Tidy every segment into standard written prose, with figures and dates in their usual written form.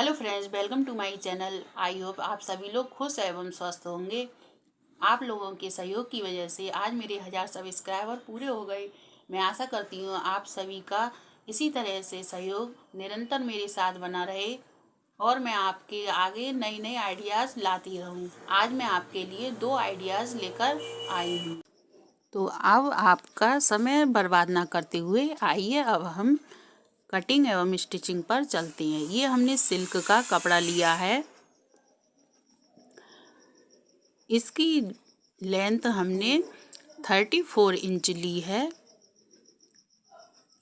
Hello friends, welcome to my channel. I hope आप सभी लोग खुश एवं स्वस्थ होंगे। आप लोगों के सहयोग की वजह से आज मेरे 1000 सब्सक्राइबर पूरे हो गए। मैं आशा करती हूँ आप सभी का इसी तरह से सहयोग निरंतर मेरे साथ बना रहे और मैं आपके आगे नई नई आइडियाज़ लाती रहूँ। आज मैं आपके लिए 2 आइडियाज़ लेकर आई हूँ। तो अब आपका समय बर्बाद ना करते हुए आइए अब हम कटिंग एवं स्टिचिंग पर चलते हैं। ये हमने सिल्क का कपड़ा लिया है। इसकी लेंथ हमने 34 इंच ली है।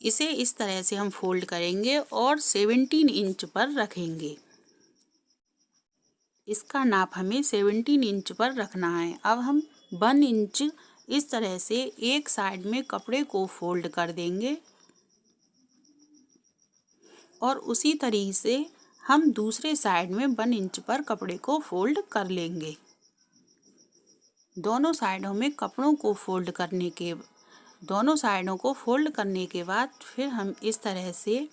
इसे इस तरह से हम फोल्ड करेंगे और 17 इंच पर रखेंगे। इसका नाप हमें 17 इंच पर रखना है। अब हम 1 इंच इस तरह से एक साइड में कपड़े को फोल्ड कर देंगे और उसी तरीके से हम दूसरे साइड में 1 इंच पर कपड़े को फोल्ड कर लेंगे। दोनों साइडों को फोल्ड करने के बाद फिर हम इस तरह से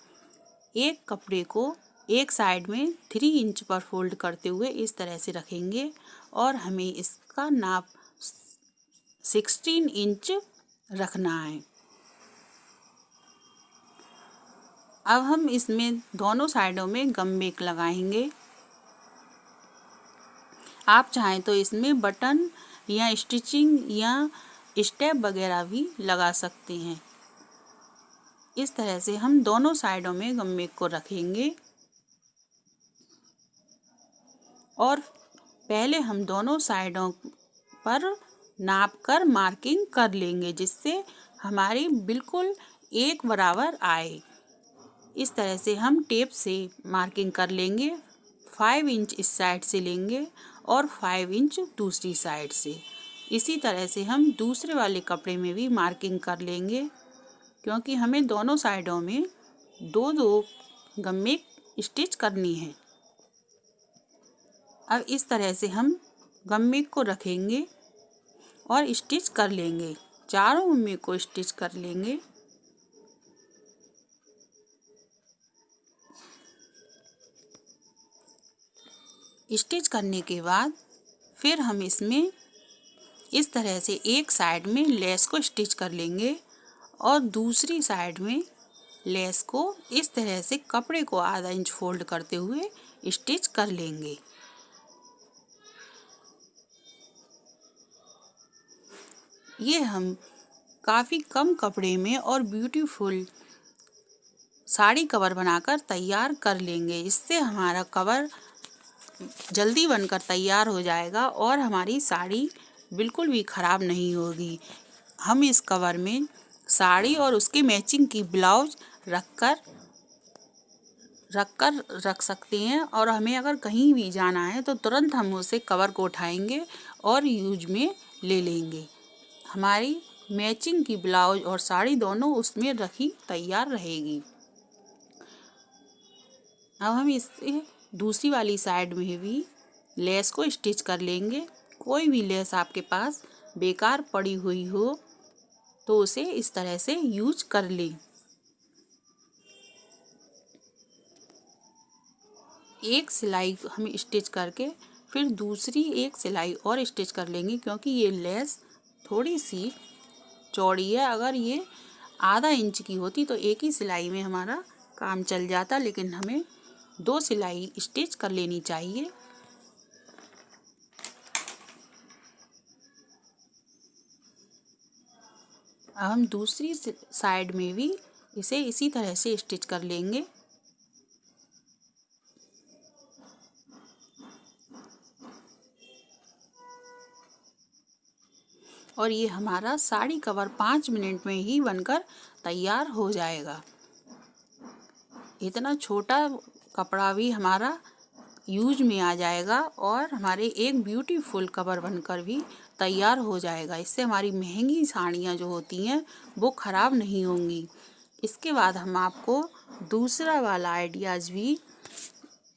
एक कपड़े को एक साइड में 3 इंच पर फोल्ड करते हुए इस तरह से रखेंगे और हमें इसका नाप 16 इंच रखना है। अब हम इसमें दोनों साइडों में गम बैक लगाएंगे। आप चाहें तो इसमें बटन या स्टिचिंग या स्टेप वगैरह भी लगा सकते हैं। इस तरह से हम दोनों साइडों में गम बैक को रखेंगे और पहले हम दोनों साइडों पर नाप कर मार्किंग कर लेंगे जिससे हमारी बिल्कुल एक बराबर आए। इस तरह से हम टेप से मार्किंग कर लेंगे। 5 इंच इस साइड से लेंगे और 5 इंच दूसरी साइड से। इसी तरह से हम दूसरे वाले कपड़े में भी मार्किंग कर लेंगे क्योंकि हमें दोनों साइडों में 2-2 गम बैक स्टिच करनी है। अब इस तरह से हम गम बैक को रखेंगे और स्टिच कर लेंगे। चारों गम बैक को स्टिच कर लेंगे। स्टिच करने के बाद फिर हम इसमें इस तरह से एक साइड में लेस को स्टिच कर लेंगे और दूसरी साइड में लेस को इस तरह से कपड़े को आधा इंच फोल्ड करते हुए स्टिच कर लेंगे। ये हम काफ़ी कम कपड़े में और ब्यूटीफुल साड़ी कवर बनाकर तैयार कर लेंगे। इससे हमारा कवर जल्दी बनकर तैयार हो जाएगा और हमारी साड़ी बिल्कुल भी ख़राब नहीं होगी। हम इस कवर में साड़ी और उसके मैचिंग की ब्लाउज रख सकते हैं और हमें अगर कहीं भी जाना है तो तुरंत हम उसे कवर को उठाएंगे और यूज में ले लेंगे। हमारी मैचिंग की ब्लाउज और साड़ी दोनों उसमें रखी तैयार रहेगी। अब हम इससे दूसरी वाली साइड में भी लेस को स्टिच कर लेंगे। कोई भी लेस आपके पास बेकार पड़ी हुई हो तो उसे इस तरह से यूज कर लें। एक सिलाई हम स्टिच करके फिर दूसरी एक सिलाई और स्टिच कर लेंगे क्योंकि ये लेस थोड़ी सी चौड़ी है। अगर ये आधा इंच की होती तो एक ही सिलाई में हमारा काम चल जाता, लेकिन हमें 2 सिलाई स्टिच कर लेनी चाहिए। अब हम दूसरी साइड में भी इसे इसी तरह से स्टिच कर लेंगे। और ये हमारा साड़ी कवर 5 मिनट में ही बनकर तैयार हो जाएगा। इतना छोटा कपड़ा भी हमारा यूज में आ जाएगा और हमारे एक ब्यूटीफुल कवर बनकर भी तैयार हो जाएगा। इससे हमारी महंगी साड़ियाँ जो होती हैं वो ख़राब नहीं होंगी। इसके बाद हम आपको दूसरा वाला आइडियाज़ भी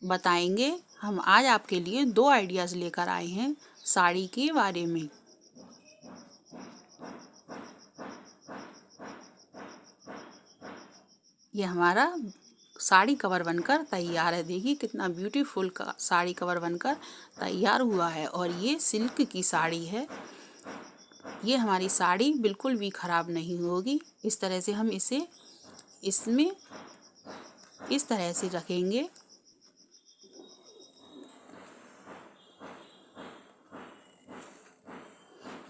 बताएंगे। हम आज आपके लिए 2 आइडियाज़ लेकर आए हैं साड़ी के बारे में। ये हमारा साड़ी कवर बनकर तैयार है। देखिए कितना ब्यूटीफुल का साड़ी कवर बनकर तैयार हुआ है। और ये सिल्क की साड़ी है। ये हमारी साड़ी बिल्कुल भी ख़राब नहीं होगी। इस तरह से हम इसे इसमें इस तरह से रखेंगे।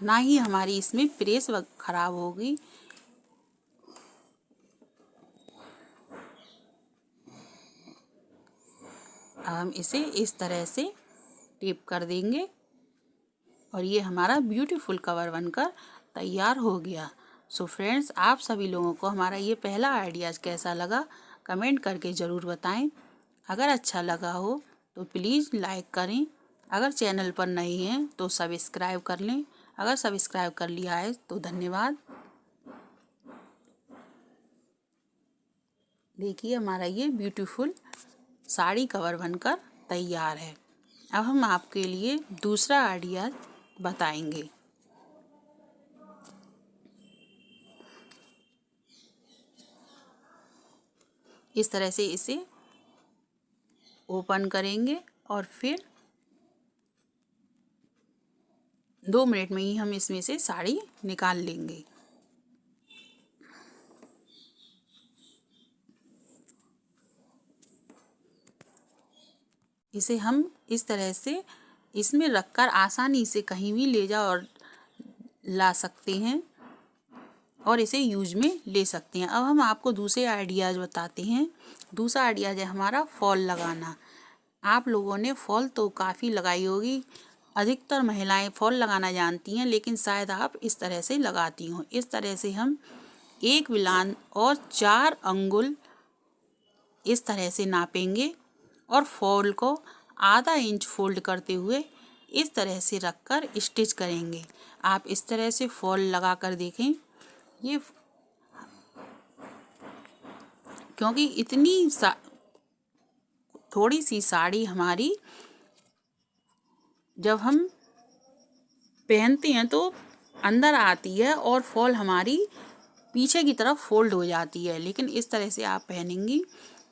ना ही हमारी इसमें प्रेस ख़राब होगी। अब हम इसे इस तरह से टेप कर देंगे और ये हमारा ब्यूटीफुल कवर बनकर तैयार हो गया। सो फ्रेंड्स, आप सभी लोगों को हमारा ये पहला आइडियाज़ कैसा लगा कमेंट करके ज़रूर बताएं। अगर अच्छा लगा हो तो प्लीज़ लाइक करें। अगर चैनल पर नए हैं तो सब्सक्राइब कर लें। अगर सब्सक्राइब कर लिया है तो धन्यवाद। देखिए हमारा ये ब्यूटीफुल साड़ी कवर बनकर तैयार है। अब हम आपके लिए दूसरा आइडिया बताएंगे। इस तरह से इसे ओपन करेंगे और फिर 2 मिनट में ही हम इसमें से साड़ी निकाल लेंगे। इसे हम इस तरह से इसमें रखकर आसानी से कहीं भी ले जा और ला सकते हैं और इसे यूज में ले सकते हैं। अब हम आपको दूसरे आइडियाज़ बताते हैं। दूसरा आइडियाज़ है हमारा फॉल लगाना। आप लोगों ने फॉल तो काफ़ी लगाई होगी। अधिकतर महिलाएं फॉल लगाना जानती हैं, लेकिन शायद आप इस तरह से लगाती हों। इस तरह से हम 1 विलान और 4 अंगुल इस तरह से नापेंगे और फॉल को आधा इंच फोल्ड करते हुए इस तरह से रखकर स्टिच करेंगे। आप इस तरह से फॉल लगा कर देखें। ये क्योंकि इतनी थोड़ी सी साड़ी हमारी जब हम पहनते हैं तो अंदर आती है और फॉल हमारी पीछे की तरफ फोल्ड हो जाती है, लेकिन इस तरह से आप पहनेंगी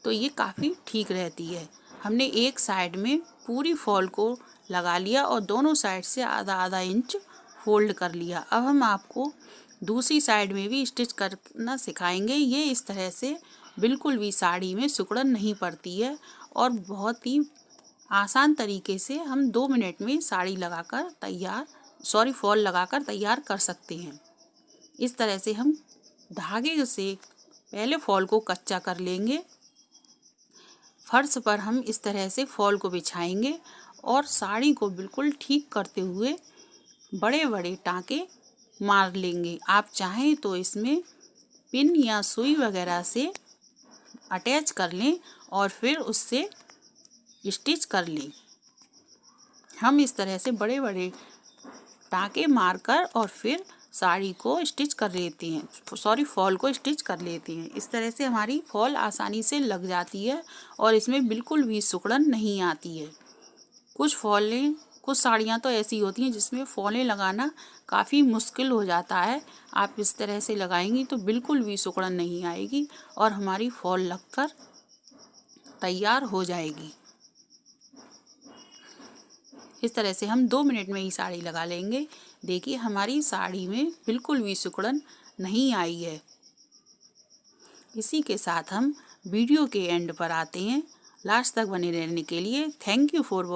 तो ये काफ़ी ठीक रहती है। हमने एक साइड में पूरी फॉल को लगा लिया और दोनों साइड से आधा आधा इंच फोल्ड कर लिया। अब हम आपको दूसरी साइड में भी स्टिच करना सिखाएंगे। ये इस तरह से बिल्कुल भी साड़ी में सिकुड़न नहीं पड़ती है और बहुत ही आसान तरीके से हम 2 मिनट में साड़ी लगाकर फॉल लगाकर तैयार कर सकते हैं। इस तरह से हम धागे से पहले फॉल को कच्चा कर लेंगे। फर्श पर हम इस तरह से फॉल को बिछाएंगे और साड़ी को बिल्कुल ठीक करते हुए बड़े बड़े टाँके मार लेंगे। आप चाहें तो इसमें पिन या सुई वगैरह से अटैच कर लें और फिर उससे स्टिच कर लें। हम इस तरह से बड़े बड़े टाँके मारकर और फिर साड़ी को स्टिच कर लेते हैं, फॉल को स्टिच कर लेते हैं। इस तरह से हमारी फॉल आसानी से लग जाती है और इसमें बिल्कुल भी सिकुड़न नहीं आती है। कुछ साड़ियाँ तो ऐसी होती हैं जिसमें फॉलें लगाना काफ़ी मुश्किल हो जाता है। आप इस तरह से लगाएंगी तो बिल्कुल भी सिकुड़न नहीं आएगी और हमारी फॉल लगकर तैयार हो जाएगी। इस तरह से हम 2 मिनट में ही साड़ी लगा लेंगे। देखिए हमारी साड़ी में बिल्कुल भी सिकुड़न नहीं आई है। इसी के साथ हम वीडियो के एंड पर आते हैं। लास्ट तक बने रहने के लिए थैंक यू फॉर वॉचिंग।